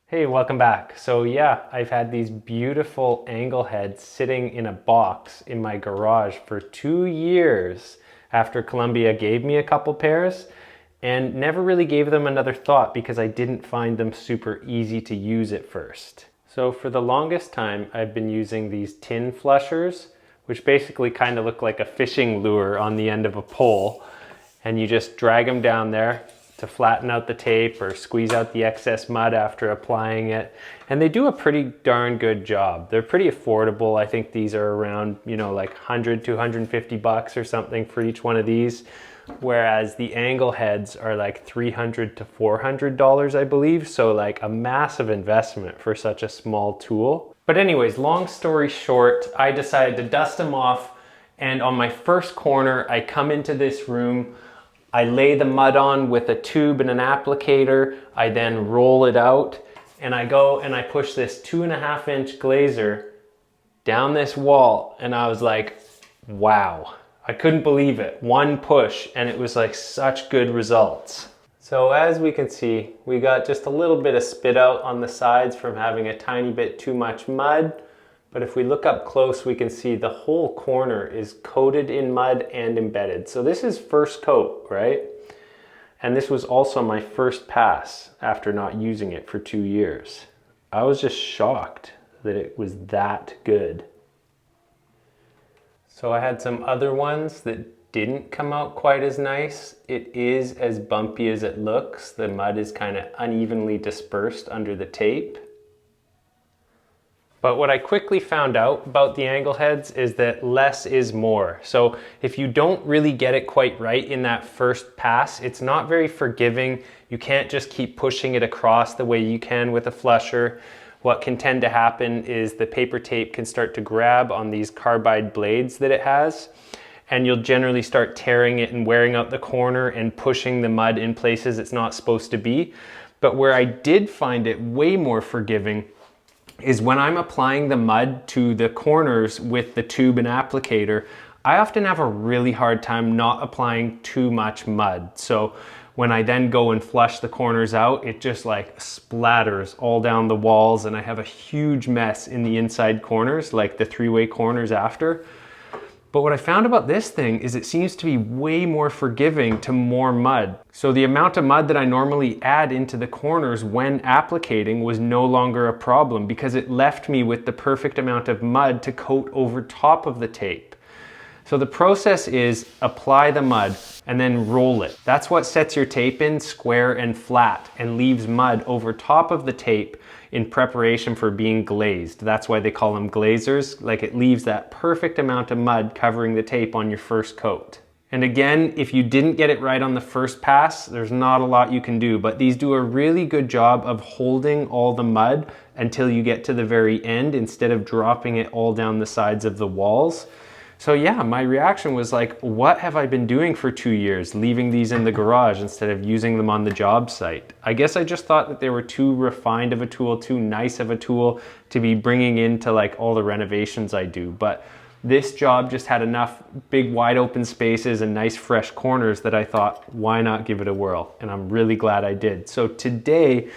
Hey, welcome back. So yeah, I've had these beautiful angle heads sitting in a box in my garage for 2 years after Columbia gave me a couple pairs, and never really gave them another thought because I didn't find them super easy to use at first. So for the longest time, I've been using these tin flushers, which basically kind of look like a fishing lure on the end of a pole, and you just drag them down there to flatten out the tape or squeeze out the excess mud after applying it. And they do a pretty darn good job. They're pretty affordable. I think these are around, like 100 to 150 bucks or something for each one of these. Whereas the angle heads are like $300 to $400, I believe. So like a massive investment for such a small tool. But anyways, long story short, I decided to dust them off. And on my first corner, I come into this room, I lay the mud on with a tube and an applicator. I then roll it out and I go and I push this 2.5-inch glazer down this wall. And I was like, wow, I couldn't believe it. One push and it was like such good results. So as we can see, we got just a little bit of spit out on the sides from having a tiny bit too much mud. But if we look up close, we can see the whole corner is coated in mud and embedded. So this is first coat, right? And this was also my first pass after not using it for 2 years. I was just shocked that it was that good. So I had some other ones that didn't come out quite as nice. It is as bumpy as it looks. The mud is kind of unevenly dispersed under the tape. But what I quickly found out about the angle heads is that less is more. So if you don't really get it quite right in that first pass, it's not very forgiving. You can't just keep pushing it across the way you can with a flusher. What can tend to happen is the paper tape can start to grab on these carbide blades that it has, and you'll generally start tearing it and wearing out the corner and pushing the mud in places it's not supposed to be. But where I did find it way more forgiving is when I'm applying the mud to the corners with the tube and applicator, I often have a really hard time not applying too much mud. So when I then go and flush the corners out, it just like splatters all down the walls and I have a huge mess in the inside corners, like the three-way corners after. But what I found about this thing is it seems to be way more forgiving to more mud. So the amount of mud that I normally add into the corners when applicating was no longer a problem because it left me with the perfect amount of mud to coat over top of the tape. So the process is apply the mud and then roll it. That's what sets your tape in square and flat and leaves mud over top of the tape in preparation for being glazed. That's why they call them glazers. Like it leaves that perfect amount of mud covering the tape on your first coat. And again, if you didn't get it right on the first pass, there's not a lot you can do, but these do a really good job of holding all the mud until you get to the very end instead of dropping it all down the sides of the walls. So yeah, my reaction was like, what have I been doing for 2 years, leaving these in the garage instead of using them on the job site? I guess I just thought that they were too refined of a tool, too nice of a tool to be bringing into like all the renovations I do. But this job just had enough big wide open spaces and nice fresh corners that I thought, why not give it a whirl? And I'm really glad I did. So today,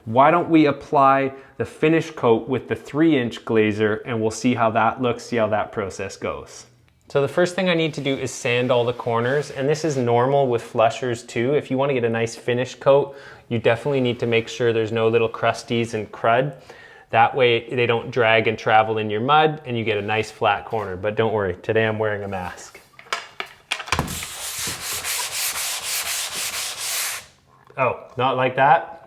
why don't we apply the finish coat with the 3-inch glazer and we'll see how that looks, see how that process goes. So the first thing I need to do is sand all the corners, and this is normal with flushers too. If you want to get a nice finish coat, you definitely need to make sure there's no little crusties and crud. That way they don't drag and travel in your mud and you get a nice flat corner. But don't worry, today I'm wearing a mask. Oh, not like that?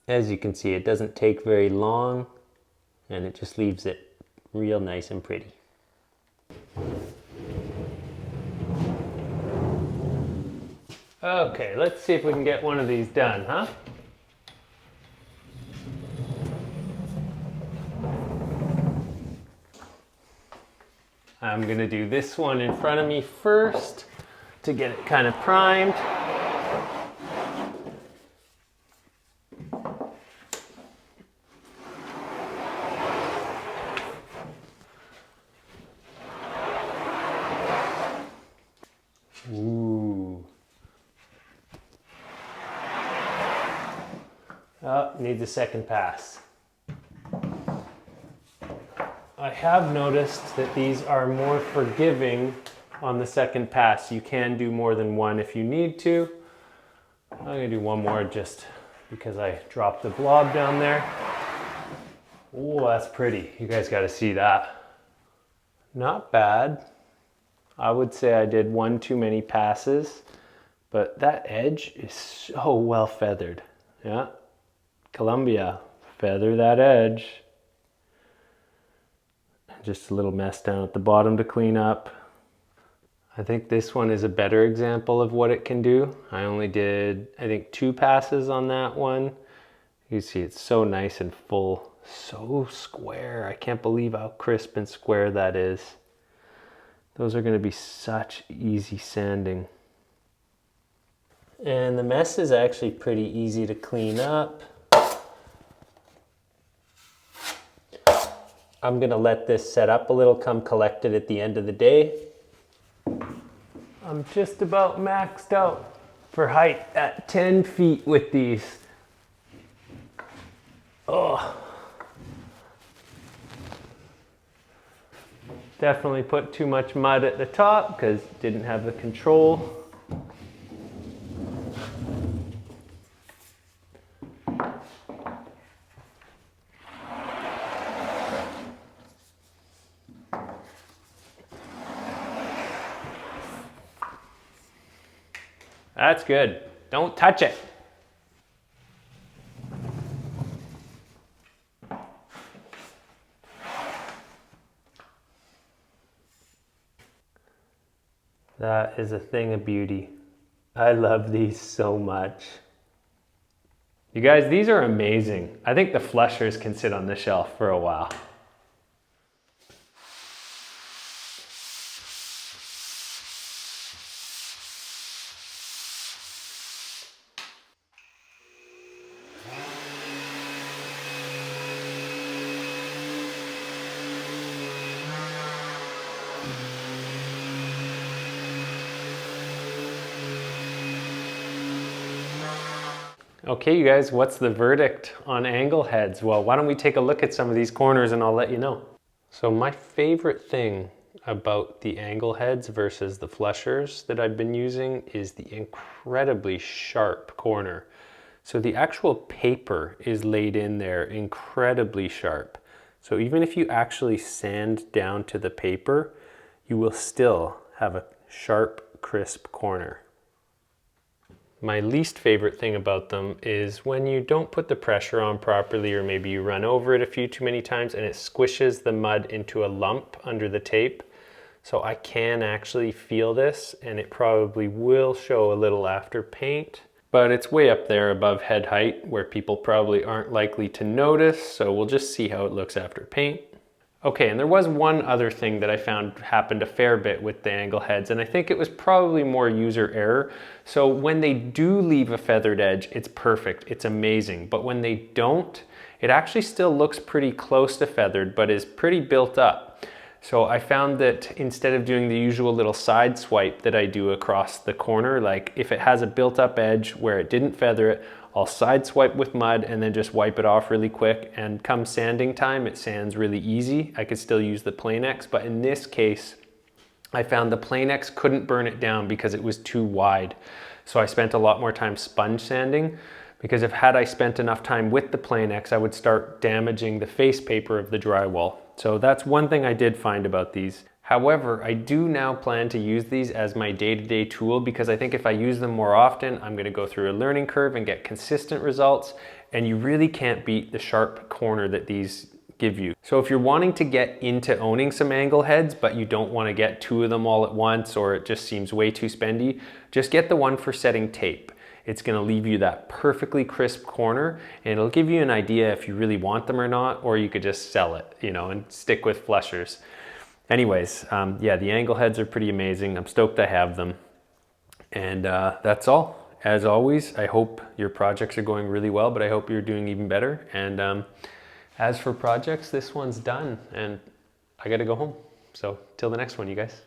As you can see, it doesn't take very long and it just leaves it real nice and pretty. Okay, let's see if we can get one of these done, huh? I'm gonna do this one in front of me first to get it kind of primed. Oh, needs a second pass. I have noticed that these are more forgiving on the second pass. You can do more than one if you need to. I'm gonna do one more just because I dropped the blob down there. Oh, that's pretty. You guys gotta see that. Not bad. I would say I did one too many passes, but that edge is so well feathered. Yeah, Columbia, feather that edge. Just a little mess down at the bottom to clean up. I think this one is a better example of what it can do. I only did, I think, 2 passes on that one. You see it's so nice and full, so square. I can't believe how crisp and square that is. Those are gonna be such easy sanding. And the mess is actually pretty easy to clean up. I'm gonna let this set up a little, come collect it at the end of the day. I'm just about maxed out for height at 10 feet with these. Oh. Definitely put too much mud at the top because didn't have the control. That's good. Don't touch it. That is a thing of beauty. I love these so much. You guys, these are amazing. I think the flushers can sit on the shelf for a while. Okay, you guys, what's the verdict on angle heads? Well, why don't we take a look at some of these corners and I'll let you know. So my favorite thing about the angle heads versus the flushers that I've been using is the incredibly sharp corner. So the actual paper is laid in there incredibly sharp. So even if you actually sand down to the paper, you will still have a sharp, crisp corner. My least favorite thing about them is when you don't put the pressure on properly, or maybe you run over it a few too many times and it squishes the mud into a lump under the tape. So I can actually feel this, and it probably will show a little after paint, but it's way up there above head height where people probably aren't likely to notice. So we'll just see how it looks after paint. Okay, and there was one other thing that I found happened a fair bit with the angle heads, and I think it was probably more user error. So when they do leave a feathered edge, it's perfect, it's amazing. But when they don't, it actually still looks pretty close to feathered, but is pretty built up. So I found that instead of doing the usual little side swipe that I do across the corner, like if it has a built up edge where it didn't feather it, I'll side swipe with mud and then just wipe it off really quick, and come sanding time, it sands really easy. I could still use the Planex, but in this case, I found the Planex couldn't burn it down because it was too wide. So I spent a lot more time sponge sanding, because had I spent enough time with the Planex, I would start damaging the face paper of the drywall. So that's one thing I did find about these. However, I do now plan to use these as my day-to-day tool, because I think if I use them more often, I'm gonna go through a learning curve and get consistent results, and you really can't beat the sharp corner that these give you. So if you're wanting to get into owning some angle heads, but you don't wanna get 2 of them all at once, or it just seems way too spendy, just get the one for setting tape. It's gonna leave you that perfectly crisp corner, and it'll give you an idea if you really want them or not, or you could just sell it, you know, and stick with flushers. Anyways, yeah, the angle heads are pretty amazing. I'm stoked I have them. And that's all. As always, I hope your projects are going really well, but I hope you're doing even better. And as for projects, this one's done and I gotta go home. So till the next one, you guys.